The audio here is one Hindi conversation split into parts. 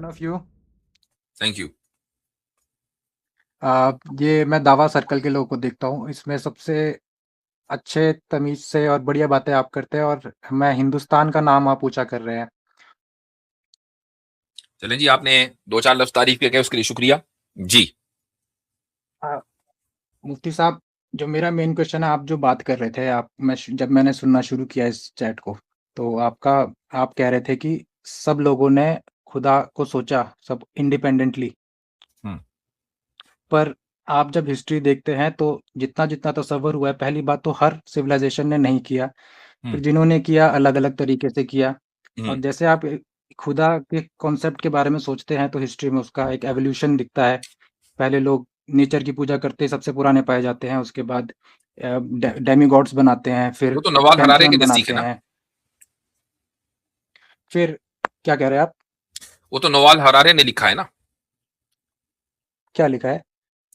One of you. Thank you. ये मैं दावा सर्कल के लोगों को देखता हूँ, इसमें सबसे अच्छे तमीज से और बढ़िया बातें आप करते हैं, और मैं हिंदुस्तान का नाम आप ऊंचा कर रहे हैं। चलें जी, आपने दो चार लफ्ज तारीफ किया, उसके लिए शुक्रिया जी। आ, मुफ्ती साहब, जो मेरा मेन क्वेश्चन है, आप जो बात कर रहे थे, जब मैंने सुनना शुरू किया इस चैट को, तो आप कह रहे थे कि सब लोगों ने खुदा को सोचा, सब इंडिपेंडेंटली। हम्म। पर आप जब हिस्ट्री देखते हैं तो जितना जितना तसव्वुर हुआ है, पहली बात तो हर सिविलाइजेशन ने नहीं किया, फिर हम्म। जिन्होंने किया अलग अलग तरीके से किया। और हम्म। जैसे आप खुदा के कॉन्सेप्ट के बारे में सोचते हैं तो हिस्ट्री में उसका एक एवोल्यूशन दिखता है। पहले लोग नेचर की पूजा करते सबसे पुराने पाए जाते हैं, उसके बाद डेमी गॉड्स बनाते हैं, फिर वो तो नवाल हरारे के पैंथियन नजदीक है बनाते ना। हैं। फिर क्या कह रहे हैं आप? वो तो नवाल हरारे ने लिखा है ना, क्या लिखा है?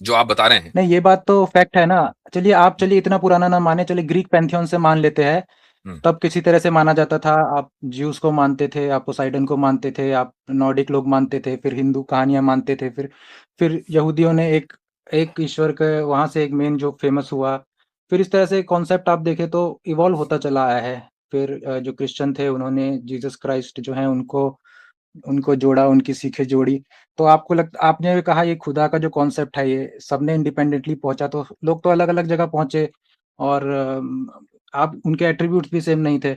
जो आप बता रहे हैं। नहीं, ये बात तो फैक्ट है ना। चलिए इतना पुराना ना माने, चलिए ग्रीक पैंथियन से मान लेते हैं। हम्म। तब किसी तरह से माना जाता था। आप ज्यूस को मानते थे, आप पोसाइडन को मानते थे, आप नॉर्डिक लोग मानते थे, फिर हिंदू कहानियां मानते थे, फिर यहूदियों ने एक एक ईश्वर के वहां से एक मेन जो फेमस हुआ। फिर इस तरह से कॉन्सेप्ट आप देखें तो इवॉल्व होता चला आया है। फिर जो क्रिश्चियन थे उन्होंने जीसस क्राइस्ट जो है उनको उनको जोड़ा, उनकी सीखें जोड़ी। तो आपने भी कहा ये खुदा का जो कॉन्सेप्ट है, ये सबने इंडिपेंडेंटली पहुंचा, तो लोग तो अलग अलग जगह पहुंचे, और आप उनके एट्रीब्यूट्स भी सेम नहीं थे।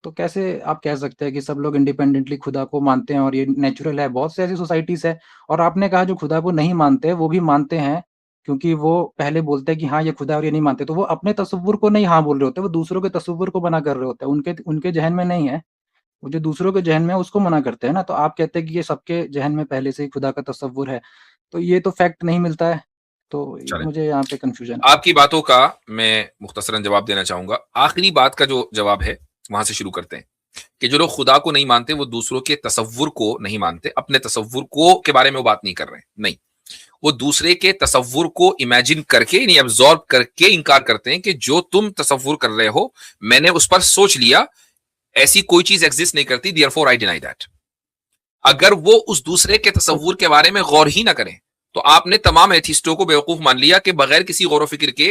तो कैसे आप कह सकते हैं कि सब लोग इंडिपेंडेंटली खुदा को मानते हैं और ये नेचुरल है? बहुत से ऐसी सोसाइटीज है। और आपने कहा जो खुदा को नहीं मानते वो भी मानते हैं, क्योंकि वो पहले बोलते हैं कि हाँ ये खुदा है, और ये नहीं मानते, तो वो अपने तसव्वुर को नहीं हाँ बोल रहे होते, वो दूसरों के तसव्वुर को बना कर रहे होते हैं, उनके उनके जहन में नहीं है। वो जो दूसरों के ज़हन में है उसको मना करते हैं ना, तो आप कहते हैं कि ये सबके ज़हन में पहले से ही खुदा का तसव्वुर है, तो ये तो फैक्ट नहीं मिलता है। तो चलें, मुझे यहाँ पे कन्फ्यूज़न है। आपकी बातों का मैं मुख्तसरन जवाब देना चाहूंगा। आखिरी बात का जो जवाब है वहां से शुरू करते हैं कि जो लोग खुदा को नहीं मानते वो दूसरों के तसव्वुर को नहीं मानते, अपने तसव्वुर को के बारे में वो बात नहीं कर रहे हैं। नहीं, वो दूसरे के तसव्वुर को इमेजिन करके यानी एब्जॉर्ब करके इनकार करते हैं कि जो तुम तसव्वुर कर रहे हो मैंने उस पर सोच लिया, ऐसी कोई चीज एग्जिस्ट नहीं करती, देयरफॉर आई डिनाई दैट। अगर वो उस दूसरे के तो तसव्वुर के बारे में गौर ही ना करें तो आपने तमाम एथिस्टों को बेवकूफ मान लिया कि बगैर किसी गौर फिक्र के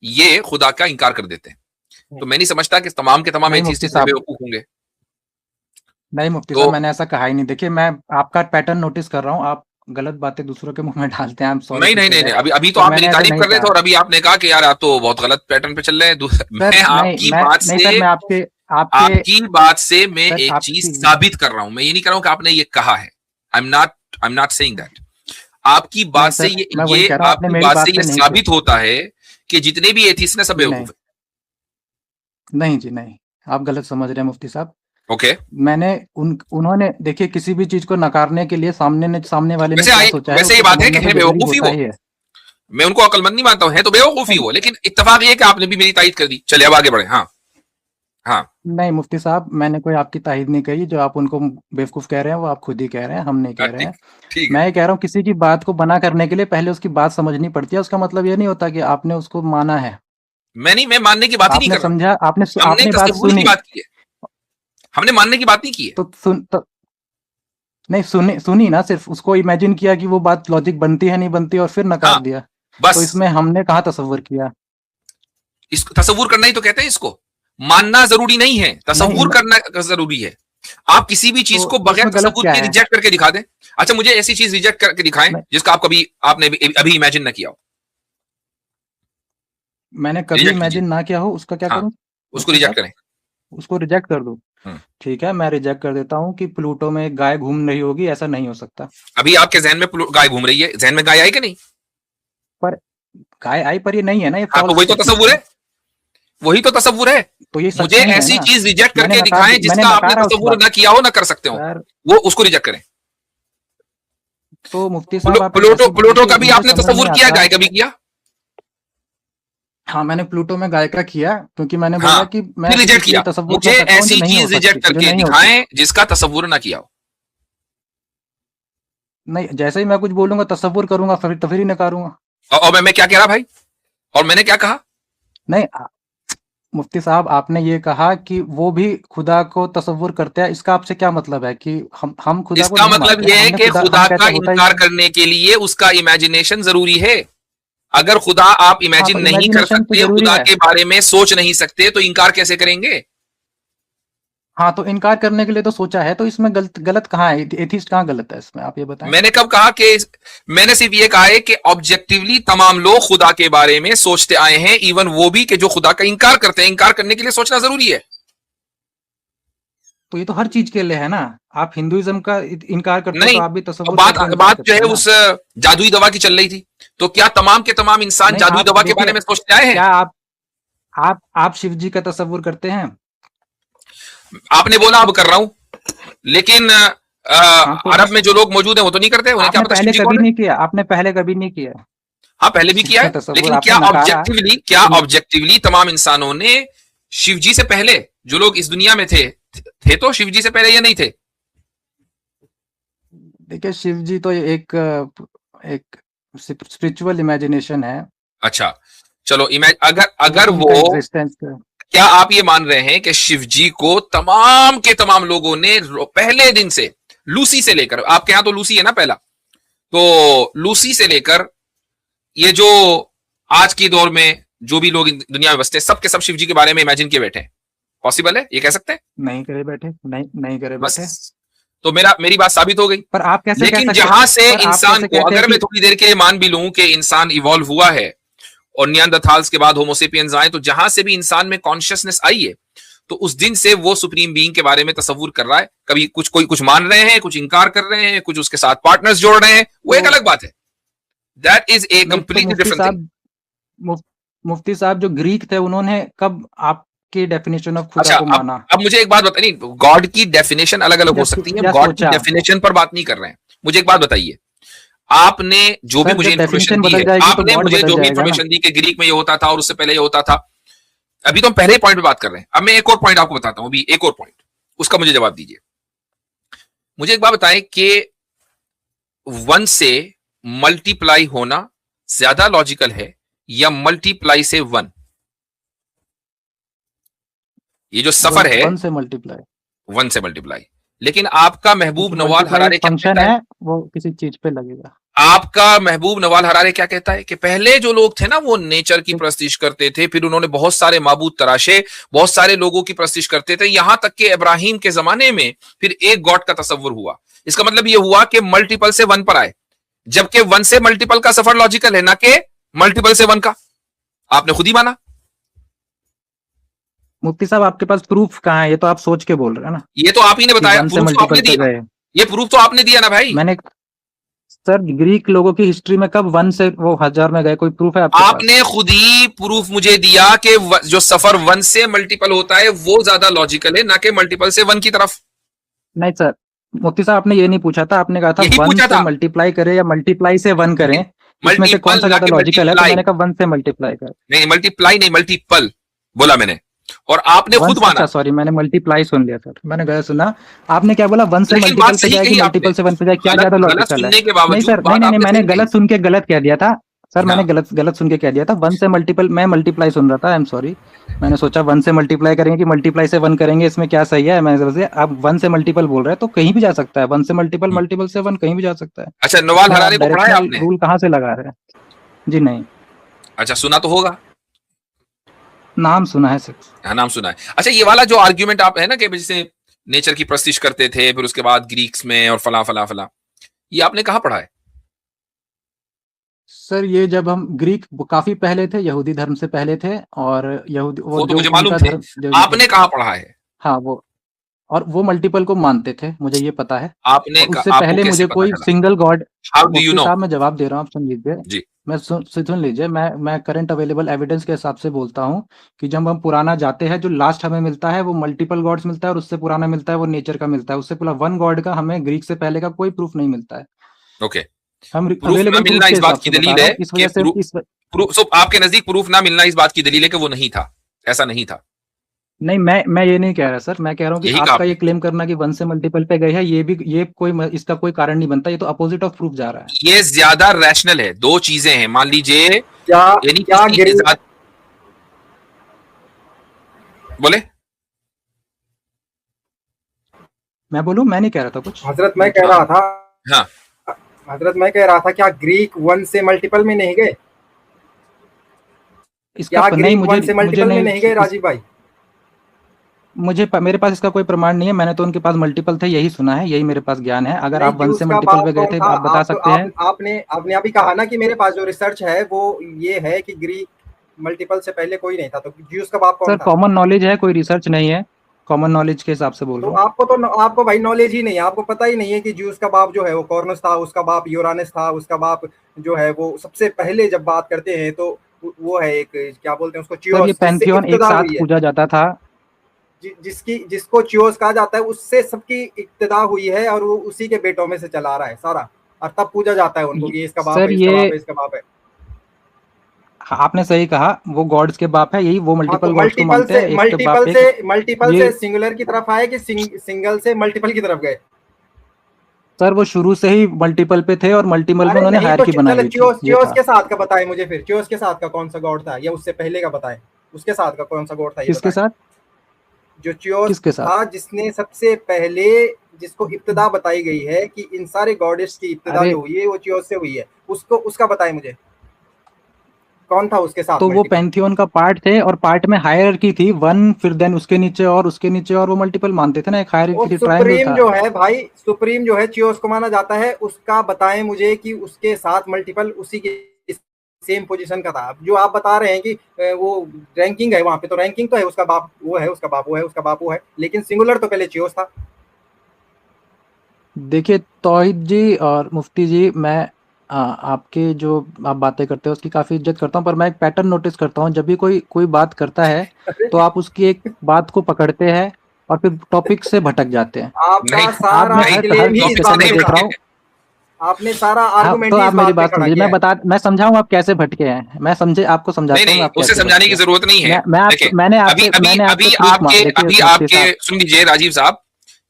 ये खुदा का इनकार कर देते हैं। तो मैं नहीं समझता कि तमाम के तमाम नहीं एथिस्ट मुफ्ती इतने साहब, बेवकूफ होंगे। नहीं मुफ्ती तो साहब, मैंने ऐसा कहा ही नहीं। देखिए, मैं आपका पैटर्न नोटिस कर रहा हूँ, आप गलत बातें दूसरों के मुँह में डालते हैं। आई एम सॉरी नहीं टू नहीं से नहीं नहीं, दैट, अभी अभी तो पर आप मेरी मैंने ऐसा तारीफ नहीं कर रहे थे कहा। और अभी आपने कहा कि यार आप तो बहुत गलत पैटर्न पे चल रहे हैं। सर मैं नहीं, आपकी मैं बात नहीं से सर, मैं आपके आपके आपकी बात से मैं सर एक चीज आपकी साबित कर रहा हूं। मैं ये नहीं कर रहा हूं कि आपने ये कहा है। I am not saying that. आपकी नहीं बात से सर, मैं वही कह रहा हूँ, आपने आपकी मेरी बात से बात ये से नहीं किया। साबित होता है कि जितने भी एथिस्ट ने सब जी बेवकूफ नहीं, है। नहीं जी नहीं, आप गलत समझ रहे हैं मुफ्ती साहब। ओके। मैंने उन्होंने देखिए, किसी भी चीज को नकारने के लिए सामने वाले ने वैसे क्या सोचा है वैसे ये उसको बात है कि समझना तो है जरूरी बेवकूफी होता वो। ही है। मैं उनको अकलमंद नहीं मानता हूं, है तो बेवकूफी नहीं वो, लेकिन इत्तेफाक ये कि आपने भी मेरी तायद कर दी। चलिए अब आगे बढ़े। हाँ। हाँ। नहीं मुफ्ती साहब, मैंने कोई आपकी तारीफ नहीं कही। जो आप उनको बेवकूफ कह रहे हैं वो आप खुद ही कह रहे हैं, हम नहीं कह रहे ठीक। हैं। ठीक है। मैं ये कह रहा हूँ, किसी की बात को बना करने के लिए पहले उसकी बात समझनी पड़ती है। उसका मतलब ये नहीं होता कि आपने उसको माना है। मैं मानने की बात ही नहीं आपने कर रहा समझा, हूं। हमने आपने बात तसव्वुर की सुनी, बात की है, हमने मानने की बात नहीं की है। तो नहीं सुनी सुनी ना, सिर्फ उसको इमेजिन किया कि वो बात लॉजिक बनती है नहीं बनती, और फिर नकार हाँ, दिया। तो बस। इसमें हमने कहाँ तसव्वुर किया? इसको तसव्वुर करना ही तो कहते हैं। इसको मानना जरूरी नहीं है, नहीं तसव्वुर करना जरूरी है। आप किसी भी चीज को तो बगैर इसमें गलत तसव्वुर क्या के है? रिजेक्ट करके दिखा दें। अच्छा, मुझे ऐसी चीज रिजेक्ट करके दिखाएं नहीं, जिसका आपने अभी इमेजिन ना किया हो। मैंने कभी रिजेक्ट कीजिए। इमेजिन ना किया हो, उसका क्या हाँ, करूं उसको मुफ्ती रिजेक्ट साहब? करें। उसको रिजेक्ट कर दूं? हम्म। ठीक है, मैं रिजेक्ट कर देता हूँ कि प्लूटो में एक गाय घूम रही होगी, ऐसा नहीं हो सकता। अभी आपके जहन में गाय घूम रही है, जहन में गाय आई कि नहीं? पर गाय आई, पर ये नहीं है ना, ये हाँ, तो फॉल्स वही तो स्टेटमेंट तसव्वुर है। है। वही तो तसव्वुर है। तो ये सच मुझे नहीं है ऐसी ना। चीज रिजेक्ट करके दिखाएं मैंने जिसका आपने नकारा उस तसव्वुर बात ना किया हो, ना कर सकते हो, सर। वो उसको रिजेक्ट करें। तो मुफ्ती साहब, आप प्लूटो ऐसी प्लूटो देखिए, का भी मुझे आपने समझ नहीं तसव्वुर किया, आता। गाय का भी किया। हाँ, मैंने प्लूटो में गाय का किया, क्योंकि मैंने हाँ, बोला कि मैं फिर किसी रिजेक्ट चीज किया। को तसव्वुर मुझे कर सकता हूँ जो ऐसी नहीं हो चीज रिजेक्ट सकती, जो करके नहीं होती। दिखाएं जिसका तसव्वुर ना किया हो। नहीं, जैसे ही मैं कुछ बोलूंगा, तसव्वुर करूंगा, फिर ही नकारूंगा। और मैं क्या कह रहा भाई, और मैंने क्या कहा? नहीं, मुफ्ती साहब, आपने ये कहा कि वो भी खुदा को तसव्वुर करते हैं, इसका आपसे क्या मतलब है कि हम खुदा को इसका नहीं मतलब मानते? यह है हमने कि खुदा खुदा हम का कहते हैं होता ही इनकार नहीं। करने के लिए उसका इमेजिनेशन जरूरी है। अगर खुदा आप हाँ, इमेजिन तो नहीं कर इमेजिनेशन तो सकते, ज़रूरी खुदा है। के बारे में सोच नहीं सकते, तो इनकार कैसे करेंगे? हाँ, तो इनकार करने के लिए तो सोचा है, तो इसमें गलत गलत कहाँ है? एथिस्ट कहाँ गलत है इसमें? आप ये बताएँ। मैंने कब कहा कि मैंने सिर्फ ये कहा है कि ऑब्जेक्टिवली तमाम लोग खुदा के बारे में सोचते आए हैं, इवन वो भी कि जो खुदा का इनकार करते हैं। इनकार करने के लिए सोचना जरूरी है। तो ये तो हर चीज़ के लिए है ना। आप हिंदुइज़्म का इनकार करते हो, तो नहीं, आप भी अब तसव्वुर का बात क्यों इनकार बात जो करते है हैं ना? उस जादुई दवा की चल रही थी, तो क्या तमाम के तमाम इंसान नहीं, जादुई आप दवा के बारे देखिए, में सोचते आए हैं? क्या आप शिव जी का तसव्वुर करते हैं? आपने बोला अब कर रहा हूं, लेकिन हाँ, तो अरब बस में जो लोग मौजूद हैं वो तो नहीं करते। उन्हें क्या आपने पता शिव पहले जी कभी कौन है? नहीं किया, आपने पहले कभी नहीं किया। हाँ, पहले भी शिव किया का है, तसव्वुर लेकिन आपने नकारा। क्या तो ऑब्जेक्टिवली तमाम इंसानों ने शिव जी से पहले जो लोग इस दुनिया में थे तो शिव जी से पहले ये नहीं थे? देखिए, शिव जी तो एक स्पिरिचुअल इमेजिनेशन है। अच्छा, चलो अगर तो वो अगर तो उनका वो, एग्जिस्टेंस का। क्या आप ये मान रहे हैं कि शिव जी को तमाम के तमाम लोगों ने पहले दिन से, लूसी से लेकर, आपके यहां तो लूसी है ना पहला, तो लूसी से लेकर ये जो आज के दौर में जो भी लोग दुनिया में बसते हैं, सब के सब शिव जी के बारे में इमेजिन किए बैठे हैं? पॉसिबल है, ये कह सकते हैं? नहीं करे बैठे, नहीं करे बस, बैठे। तो मेरी बात साबित हो गई। पर आप कैसे कह लेकिन सकते जहां से पर आप इंसान कैसे को, कहते हैं अगर मैं कि थोड़ी देर के लिए मान भी लूं कि इंसान इवॉल्व हुआ है और नियांडरथाल्स के बाद होमोसेपियंस आए, तो जहां से भी इंसान में कॉन्शियसनेस आई है, तो उस दिन से वो सुप्रीम बीइंग के बारे में तसव्वुर कर रहा है। कभी कोई कुछ मान रहे हैं, कुछ इनकार कर रहे हैं, कुछ उसके साथ पार्टनर्स जोड़ रहे हैं, वो तो एक अलग बात है। दैट इज ए नहीं, तो कंप्लीटली डिफरेंट थिंग। मुफ, मुफ्ती साहब जो ग्रीक थे, उन्होंने कब आपकी डेफिनेशन ऑफ खुदा अच्छा, को माना अब मुझे एक बात बताइए, गॉड की डेफिनेशन अलग अलग हो या सकती है, या गॉड की सोचा? डेफिनेशन पर बात नहीं कर रहे हैं। मुझे एक बात बताइए, आपने जो भी सर, मुझे जब इंफॉर्मेशन डेफिनेशन दी बदल है, जाएगी तो आपने गॉड मुझे बदल जो भी जाएगा ना। इंफॉर्मेशन दी कि ग्रीक में ये होता था और उससे पहले ये होता था, अभी तो हम पहले पॉइंट पे बात कर रहे हैं। अब मैं एक और पॉइंट आपको बताता हूं, अभी एक और पॉइंट, उसका मुझे जवाब दीजिए। मुझे एक बात बताएं कि वन से मल्टीप्लाई होना ज्यादा लॉजिकल है या मल्टीप्लाई से वन? ये जो सफर वन है, वन से मल्टीप्लाई। वन से मल्टीप्लाई, लेकिन आपका महबूब क्योंकि नवाल मल्टीप्लाई एक हरारे क्या फंक्शन कहता है? है, वो किसी चीज पे लगेगा। आपका महबूब नवाल हरारे क्या कहता है कि पहले जो लोग थे ना, वो नेचर की प्रस्तिश करते थे, फिर उन्होंने बहुत सारे माबूद तराशे, बहुत सारे लोगों की प्रस्तिश करते थे, यहां तक कि इब्राहिम के जमाने में फिर एक गॉड का तस्वुर हुआ। इसका मतलब यह हुआ कि मल्टीपल से वन पर आए, जबकि वन से मल्टीपल का सफर लॉजिकल है, ना कि मल्टीपल से वन का। आपने खुद ही माना। मुफ्ती साहब, आपके पास प्रूफ कहाँ है? ये तो आप सोच के बोल रहे हैं ना ये तो आप ही ने कि बताया, वन से प्रूफ तो आपने मल्टीपल पे दिया। गए। ये प्रूफ तो आपने दिया ना भाई। मैंने सर, ग्रीक लोगों की हिस्ट्री में कब वन से वो हजार में गए? कोई प्रूफ है आपके पास? आपने खुद ही प्रूफ मुझे दिया कि जो सफर वन से मल्टीपल होता है वो ज्यादा लॉजिकल है, ना कि मल्टीपल से वन की तरफ। नहीं सर, मुफ्ती साहब, आपने ये नहीं पूछा था। आपने कहा था यही वन पूछा से था। मल्टीप्लाई करें या मल्टीप्लाई से वन करें, इसमें से कौन मल्टीपल सा ना ज्यादा कि लॉजिकल है? तो मल्टीप्लाई। मैंने कहा वन से मल्टीप्लाई कर। नहीं, मल्टीप्लाई नहीं, मल्टीपल बोला मैंने, और आपने वन खुद अच्छा, माना। सॉरी, मैंने मल्टीप्लाई सुन लिया सर, मैंने गलत सुना। आपने क्या बोला? वन से लेकिन बात मल्टीपल पे सही जाए कि कही आपने। मल्टीपल से वन पे जाए, क्या गलत ज्यादा गलत लॉजिकल है? सुनने के नहीं बावजूद सर, नहीं बात नहीं नहीं, आपने मैंने सही कही। गलत सुन के गलत कह दिया था। सर, मैंने हाँ, गलत गलत सुन के कह दिया था। वन से मल्टीपल, मैं मल्टीप्लाई सुन रहा था। I am sorry. मैंने सोचा वन से मल्टीप्लाई करेंगे कि मल्टीप्लाई से वन करेंगे, इसमें क्या सही है? मैं समझ, आप वन से मल्टीपल बोल रहे हैं तो कहीं भी जा सकता है। वन से मल्टीपल, मल्टीपल से वन, कहीं भी जा सकता है। अच्छा, नवाल इसमें आप हरारे को पढ़ा है डायरेक्शनल आपने? रूल कहाँ से लगा रहे हैं? जी नहीं। अच्छा, सुना तो होगा। नाम सुना है सिर्फ। हाँ, नाम सुना है। अच्छा, ये वाला जो आर्ग्यूमेंट आप है ना कि जैसे नेचर की प्रस्तिश करते थे, फिर उसके बाद ग्रीक्स में और फला फला फला, ये आपने कहाँ पढ़ा है? सर, ये जब हम ग्रीक काफी पहले थे, यहूदी धर्म से पहले थे। और यहूदी वो वो तो जो मुझे मालूम उनका थे। धर्म जो, आपने कहाँ पढ़ा है? हाँ वो, और वो मल्टीपल को मानते थे, मुझे ये पता है। और उससे आपको पहले कैसे मुझे पता कोई चला? Single god. How do you मुफ्ती नो? साहब, मैं जवाब दे रहा हूँ, आप सुन लीजिए। जी। सुन लीजिए, मैं करंट अवेलेबल एविडेंस के हिसाब से बोलता हूँ कि जब हम पुराना जाते हैं, जो लास्ट हमें मिलता है वो मल्टीपल गॉड्स मिलता है, और उससे पुराना मिलता है वो नेचर का मिलता है। उससे पूरा वन गॉड का हमें ग्रीक से पहले का कोई प्रूफ नहीं मिलता है। ओके। हम प्रूफ ना अवेलेबल प्रूफ मिलना के इस बात हिसाब की से बता दलील रहा है हूँ, इस कि वजह से प्रूफ सो आपके नजदीक प्रूफ ना मिलना इस बात की दलील है कि वो नहीं था, ऐसा नहीं था। नहीं, मैं ये नहीं कह रहा सर। मैं कह रहा हूँ कि यही कहा आपका ये आपने। क्लेम करना कि वन से मल्टीपल पे गए हैं, ये कोई इसका कोई कारण नहीं बनता। ये तो अपोजिट ऑफ प्रूफ जा रहा है। ये ज्यादा रैशनल है। दो चीजें हैं, मान लीजिए, क्या यानी क्या किसी गिर इजाद, बोले। मैं बोलूं? मैं नहीं कह रहा था कुछ। हजरत मैं कह रहा था, हाँ हजरत मैं कह रहा था, क्या ग्रीक वन से मल्टीपल में नहीं गए? इसका क्या नहीं, ग्रीक वन से मुझे मल्टीपल में नहीं, नहीं गए राजीव भाई? मेरे पास इसका कोई प्रमाण नहीं है। मैंने तो उनके पास मल्टीपल थे यही सुना है, यही मेरे पास ज्ञान है। अगर नहीं, आप वन ज्यूस से का मल्टीपल बाप पे गए कौन थे था? आप बता आप तो सकते हैं। आपने अभी कहा ना कि मेरे पास जो रिसर्च है वो ये है कि ग्रीक मल्टीपल से पहले कोई नहीं था, तो ज्यूस का बाप कौन सर था? कॉमन नॉलेज है, कोई रिसर्च नहीं है, कॉमन नॉलेज के हिसाब से बोल तो रहा हूँ। आपको भाई नॉलेज ही नहीं है, आपको पता ही नहीं है कि ज्यूस का बाप जो है वो कॉर्नस था, उसका बाप यूरानस था, उसका बाप जो है वो सबसे पहले जब बात करते हैं तो वो है एक, क्या बोलते हैं उसको, सर ये चियोस, जिससे पैंथियन एक इब्तदा साथ हुई है। पूजा जाता था। जिसको चियोस कहा जाता है, उससे सबकी इब्तदा हुई है और वो उसी के बेटों में से चला रहा है सारा, और तब पूजा जाता है उनको कि इसका बाप सर है, इसका बाप ये है, इसका बाप है। आपने सही कहा, वो गॉड्स के बाप है, यही वो हाँ, तो मल्टीपल गॉड्स को मानते हैं, एक के बाप एक। मल्टीपल ये से सिंगुलर की तरफ आए कि सिंगल से मल्टीपल की तरफ गए? सर वो शुरू से ही मल्टीपल पे थे और मल्टीपल में अरे उन्होंने नहीं, तो हायरार्की बनाई चलो हुई थी, चियोस ये चियोस था। के साथ का बताएं मुझे, फिर चियोस के साथ का कौन सा गॉड था, या उससे पहले का बताएं, उसके साथ का कौन सा गॉड था ये किसके बताएं। साथ? जो चियोस किसके साथ? था, जिसने सबसे पहले, जिसको इब्तदा बताई गई है कि इन सारे गॉडेस की इब्तदा अरे जो हुई है वो चियोस से हुई है, उसको उसका बताएं मुझे, कौन था उसके साथ तो वो मल्टीपल? पैंथियन का पार्ट थे और पार्ट में हायरार्की थी, वन फिर देन उसके नीचे और उसके नीचे, और वो मल्टीपल मानते थे ना, एक हायरार्की और थी, ट्रायंगल सुप्रीम था। जो है भाई, सुप्रीम जो है चियोस को माना जाता है, उसका बताएं मुझे कि उसके साथ मल्टीपल उसी के सेम पोजीशन का था। अब जो आप बता रहे हैं कि वो रैंकिंग है, वहां पे तो रैंकिंग तो है, उसका बाप वो है, उसका बाप वो है, उसका बाप वो है, लेकिन सिंगुलर तो पहले चियोस था। देखिए तौहीद जी और मुफ्ती जी, मैं आपके जो आप बातें करते हो उसकी काफ़ी इज्जत करता हूँ, पर मैं एक पैटर्न नोटिस करता हूँ, जब भी कोई कोई बात करता है तो आप उसकी एक बात को पकड़ते हैं और फिर टॉपिक से भटक जाते हैं। नहीं आपका आप सारा मैं नहीं, हर क्लेम ही इस टॉपिक से डिस्कशन बात में पे नहीं देख खड़ा रहा भटके। हूँ। आपने सारा हाँ आर्गुमेंट तो ही आप इस मेरी बात पे बात खड़ा समझिए, किया है। मैं समझाऊँ आप कैसे भटके हैं, मैं समझे आपको नहीं समझाता हूँ नहीं, मैं आप उसे कैसे समझाने भटके की हैं। जरूरत नहीं है। देखें, अभी अभी मैंने आपसे अभी प्रूफ आपके देखिए अभी मुफ्ती आपके साहब। सुन लीजिए राजीव साहब,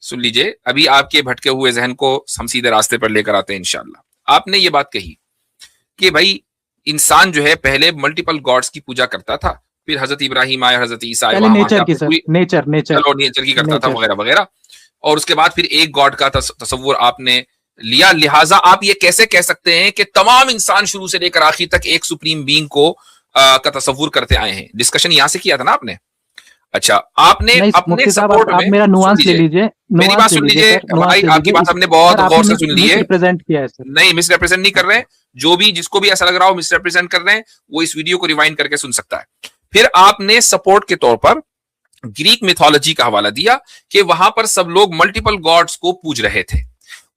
सुन लीजिए, अभी आपके भटके हुए जहन को हम सीधे रास्ते पर लेकर आते हैं इंशाल्लाह। आपने ये बात कही कि भाई इंसान जो है पहले मल्टीपल गॉड्स की पूजा करता था, फिर हजरत इब्राहिम आए, हजरत ईसा आए, पहले वहां से नेचर की आपने सर, पूरी, नेचर चलो नेचर की करता था नेचर। वगैरह वगैरह, और उसके बाद फिर एक गॉड का तसव्वुर आपने लिया। लिहाजा आप ये कैसे कह सकते हैं कि तमाम इंसान शुरू से लेकर आखिर तक एक सुप्रीम बीइंग को का तसव्वुर करते आए हैं? डिस्कशन यहां से किया था ना आपने। अच्छा, आपने नहीं अपने मुफ्ती साहब, सपोर्ट आप में, मेरा सुन नुआंस ले लीजिए, लीजिए, मेरी बात नुआंस ले सुन लीजिए लीजिए सर, नुआंस भाई, ले आपकी लीजिए बात इस। हमने बहुत सर गौर आपने से सुन ली मिस है। रिप्रेजेंट किया है सर। नहीं, मिस रिप्रेजेंट नहीं कर रहे हैं। अच्छा। जो भी, जिसको भी ऐसा लग रहा हो मिस रिप्रेजेंट कर रहे हैं, वो इस वीडियो को रिवाइंड करके सुन सकता है। फिर आपने सपोर्ट के तौर पर ग्रीक मिथोलॉजी का हवाला दिया कि वहां पर सब लोग मल्टीपल गॉड्स को पूज रहे थे।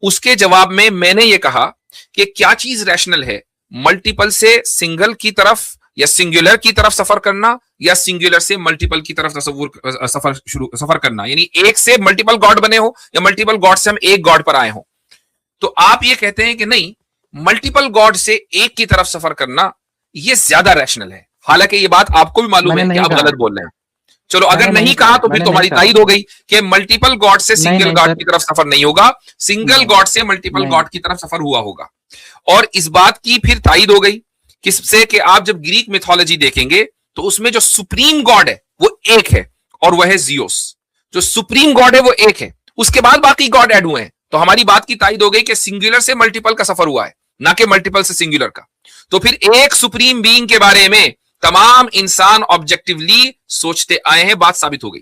उसके जवाब में मैंने ये कहा कि क्या चीज रैशनल है, मल्टीपल से सिंगल की तरफ या सिंगुलर की तरफ सफर करना, या सिंगुलर से मल्टीपल की तरफ सफर करना, यानी एक से मल्टीपल गॉड बने हो या मल्टीपल गॉड से हम एक गॉड पर आए हो। तो आप ये कहते हैं कि नहीं, मल्टीपल गॉड से एक की तरफ सफर करना ये ज्यादा रैशनल है, हालांकि ये बात आपको भी मालूम मैंने है कि नहीं आप कहा, गलत बोल रहे हैं। चलो, अगर मैंने नहीं नहीं कहा कहा, तो फिर मैंने नहीं तुम्हारी कहा। तारीद हो गई कि मल्टीपल गॉड से नहीं सिंगल नहीं गॉड सर, की तरफ सफर नहीं होगा, सिंगल नहीं गॉड से मल्टीपल नहीं। गॉड की तरफ सफर हुआ होगा। और इस बात की फिर तारीद हो गई किससे, कि आप जब ग्रीक मिथोलॉजी देखेंगे तो उसमें जो सुप्रीम गॉड है वो एक है, और वह है जियोस। जो सुप्रीम गॉड है वो एक है, उसके बाद बाकी गॉड ऐड हुए हैं। तो हमारी बात की तारीद हो गई कि सिंगुलर से मल्टीपल का सफर हुआ है, ना कि मल्टीपल से सिंगुलर का। तो फिर एक सुप्रीम बीइंग के बारे में तमाम इंसान ऑब्जेक्टिवली सोचते आए हैं, बात साबित हो गई।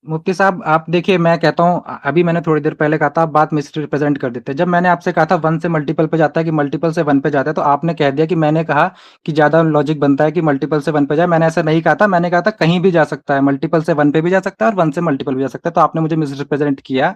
मुफ्ती साहब आप देखिए, मैं कहता हूँ, अभी मैंने थोड़ी देर पहले कहा था आप बात मिस रिप्रेजेंट कर देते हैं। जब मैंने आपसे कहा था वन से मल्टीपल पे जाता है कि मल्टीपल से वन पे जाता है, तो आपने कह दिया कि मैंने कहा कि ज्यादा लॉजिक बनता है कि मल्टीपल से वन पे जाए। मैंने ऐसा नहीं कहा था, मैंने कहा था कहीं भी जा सकता है, मल्टीपल से वन पे भी जा सकता है और वन से मल्टीपल भी जा सकता है, तो आपने मुझे मिस रिप्रेजेंट किया।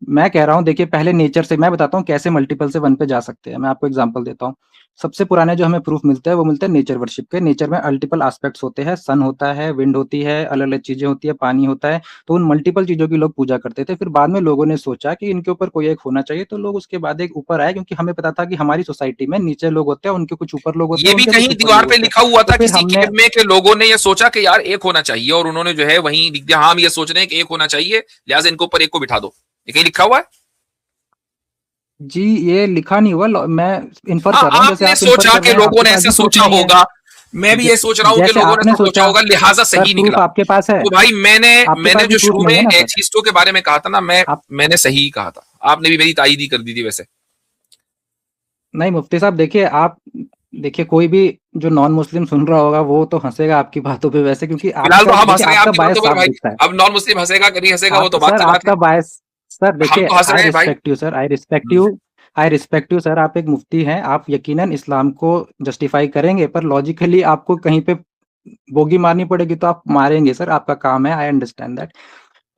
मैं कह रहा हूँ देखिए, पहले नेचर से मैं बताता हूँ कैसे मल्टीपल से वन पे जा सकते हैं। मैं आपको एग्जांपल देता हूँ। सबसे पुराने जो हमें प्रूफ मिलते हैं वो मिलते हैं नेचर वर्शिप के। नेचर में मल्टीपल एस्पेक्ट्स होते हैं, सन होता है, विंड होती है, अलग अलग चीजें होती है, पानी होता है। तो उन मल्टीपल चीजों की लोग पूजा करते थे। फिर बाद में लोगों ने सोचा कि इनके ऊपर कोई एक होना चाहिए, तो लोग उसके बाद एक ऊपर आए, क्योंकि हमें पता था कि हमारी सोसाइटी में नीचे लोग होते हैं, उनके कुछ ऊपर लोग होते ये हैं, भी उनके कहीं कुछ ऊपर दीवार लोग पे होते हैं। लिखा हुआ तो था फिर किसी हमने केव में कि लोगों ने ये सोचा कि यार एक होना चाहिए, और उन्होंने जो है वहीं लिख दिया, हाँ हम ये सोच रहे हैं कि एक होना चाहिए, लिहाजा इनके ऊपर एक को बिठा दो। ये कहीं लिखा हुआ है? जी ये लिखा नहीं हुआ, मैं इन्फर हाँ, कर रहा हूँ, जैसे आपने आप इन्फर सोचा कर कि रहे हैं, लोगों आपके ने पास ऐसा भी प्रूफ सोचा नहीं है। होगा। मैं भी ये सोच रहा हूँ कि जैसे लोगों ने आपने सोचा होगा, लिहाजा सर सही प्रूफ निकला। आपके पास है, तो भाई मैंने आपके पास भी जो प्रूफ शुरू नहीं है में ना सर? एथिस्टों के बारे में कहा था ना, आप मैंने सही ही कहा था। आपने भी मेरी तायीद ही कर दी थी वैसे। नहीं मुफ्ती साहब देखिए, आप देखिए कोई भी जो नॉन मुस्लिम सुन रहा होगा वो तो हंसेगा आपकी बातों पे वैसे, क्योंकि फिलहाल तो आपका हम हंस देखिए रहे हैं आपका आपकी बायस बातों पर साफ भाई। दिखता है। अब नॉन मुस्लिम हंसेगा कि नहीं हंसेगा वो आप तो बात सर की बात है। आपका बायस सर हम देखिए, तो हंस रहे आई हैं भाई। Respect you sir, I respect you sir, आप एक मुफ्ती हैं, आप यकीनन इस्लाम को जस्टिफाई करेंगे, पर लॉजिकली आपको कहीं पे बोगी मारनी पड़ेगी तो आप मारेंगे सर, आपका काम है, आई अंडरस्टैंड दैट।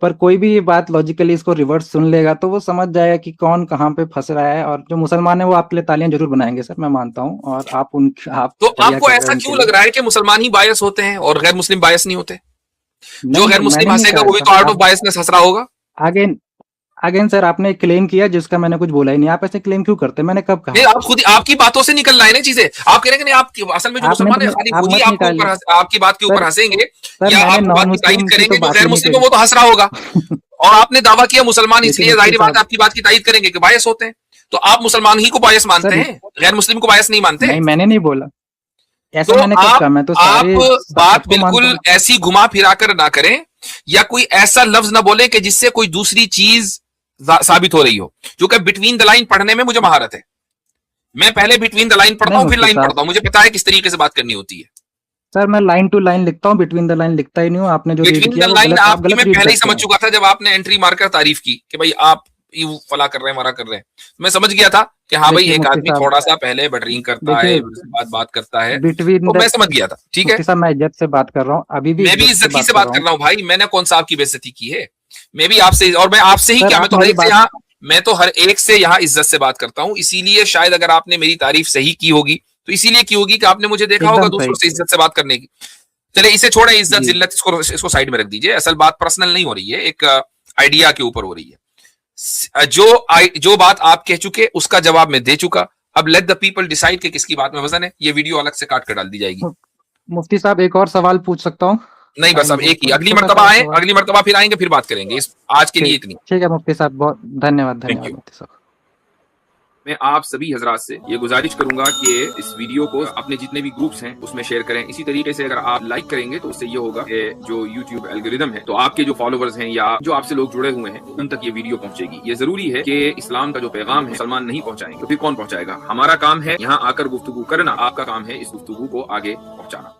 पर कोई भी ये बात लॉजिकली इसको रिवर्स सुन लेगा तो वो समझ जाएगा कि कौन कहाँ पे फंस रहा है, और जो मुसलमान है वो आपके लिए तालियां जरूर बनाएंगे सर, मैं मानता हूँ, और आप तो बढ़िया आपको कर रहे ऐसा हैं उनके क्यों लिए। लग रहा है कि मुसलमान ही बायस होते हैं और गैर मुस्लिम बायस नहीं होते? जो नहीं गैर मुस्लिम मैंने नहीं हंसेगा कहा वो भी सर, तो आउट ऑफ आप बायसनेस हंस रहा होगा। अगेन अगेन सर आपने क्लेम किया जिसका मैंने कुछ बोला ही नहीं, आप ऐसे क्लेम क्यों करते हैं, मैंने कब नहीं, कहा? आप खुद आपकी बातों से निकल रहा है ना चीजें। आप कह रहे हैं कि नहीं, आप असल में जो आपने मुसलमान तो है खाली आप खुद ही मत आपके ऊपर निकालिए आपकी बात के ऊपर सर। हंसेंगे सर या मैंने आपकी नॉन बात की तायीद मुस्लिम की करेंगे, तो जो बात गैर ही नहीं मुस्लिम है करी। वो तो हंस रहा होगा। और आपने दावा किया मुसलमान, देखिए इसलिए मुफ्ती जाहिर बात है साहब, आपकी बात की तायीद करेंगे कि बायस होते हैं। तो आप मुसलमान ही को बायस मानते सर हैं, गैर मुस्लिम को बायस नहीं मानते। नहीं मैंने नहीं बोला, ऐसा तो मैंने कब कहा, मैं तो आप सारे बात सबको मानता बिल्कुल हूँ। ऐसी घुमा फिरा कर ना करें, या कोई ऐसा लफ्ज ना बोले कि जिससे कोई दूसरी चीज साबित हो रही हो। क्योंकि बिटवीन द लाइन पढ़ने में मुझे महारत है। मैं पहले बिटवीन द लाइन पढ़ता नहीं हूं, फिर मुफ्ती लाइन साहब, पढ़ता हूं। मुझे पता है किस तरीके से बात करनी होती है। सर मैं लाइन टू लाइन लिखता हूँ, बिटवीन द लाइन लिखता ही नहीं हूँ, आपने जो रीड बिटवीन द किया वो लाइन गलत, आप आपकी गलत मैं रीड पहले ही करते समझ हैं। चुका था, जब आपने एंट्री मारकर तारीफ की कि भाई आप यू फला कर रहे हैं, मरा कर रहे हैं। मैं समझ गया था कि हाँ भाई देखिए एक मुफ्ती आदमी साहब, थोड़ा सा पहले बटरिंग करता है, देखिए फिर उसके बाद बात करता है। बिटवीन तो द मैं समझ गया था, ठीक है। मुफ्ती साहब मैं इज्जत से बात कर रहा हूँ, अभी भी मैं भी इज्जत से इज्जत ही बात से कर बात रहा कर हूँ। रहा हूँ भाई। मैंने कौन सा आपकी बेइज्जती की है? मैं भी आपसे, और मैं आपसे ही सर क्या, आप मेरी बात, मैं तो हर एक से यहाँ इज्जत से बात करता हूँ। इसीलिए शायद अगर आपने मेरी तारीफ सही की होगी तो इसीलिए की होगी कि आपने मुझे देखा होगा एकदम दूसरों सही, से इज्जत से बात करने की। चले इसे छोड़े, इज्जत जी जिल्लत इसको साइड में रख दीजिए। असल बात पर्सनल नहीं हो रही है, एक आइडिया के ऊपर हो रही है। जो बात आप कह चुके उसका जवाब मैं दे चुका। अब लेट द पीपल डिसाइड कि किसकी बात में वजन है। ये वीडियो अलग से काट कर डाल दी जाएगी। मुफ्ती साहब एक और सवाल पूछ सकता हूँ? नहीं, बस टाइम अब हो एक ही, तो एक अगली छोटा मर्तबा सा आए, सवाल। अगली मर्तबा फिर आएंगे, फिर बात करेंगे। आज के लिए ठीक, इतनी। ठीक है मुफ्ती साहब, बहुत धन्यवाद, थैंक धन्यवाद यू। मुफ्ती साहब। मैं आप सभी हजरात से ये गुजारिश करूंगा कि इस वीडियो को अपने जितने भी ग्रुप्स हैं उसमें शेयर करें। इसी तरीके से अगर आप लाइक करेंगे तो उससे ये होगा कि जो YouTube एल्गोरिदम है, तो आपके जो फॉलोवर्स हैं या जो आपसे लोग जुड़े हुए हैं उन तक ये वीडियो पहुंचेगी। ये जरूरी है कि इस्लाम का जो पैगाम है मुसलमान नहीं पहुंचाएंगे तो फिर कौन पहुंचाएगा? हमारा काम है यहाँ आकर गुफ्तगू करना, आपका काम है इस गुफ्तगू को आगे पहुंचाना।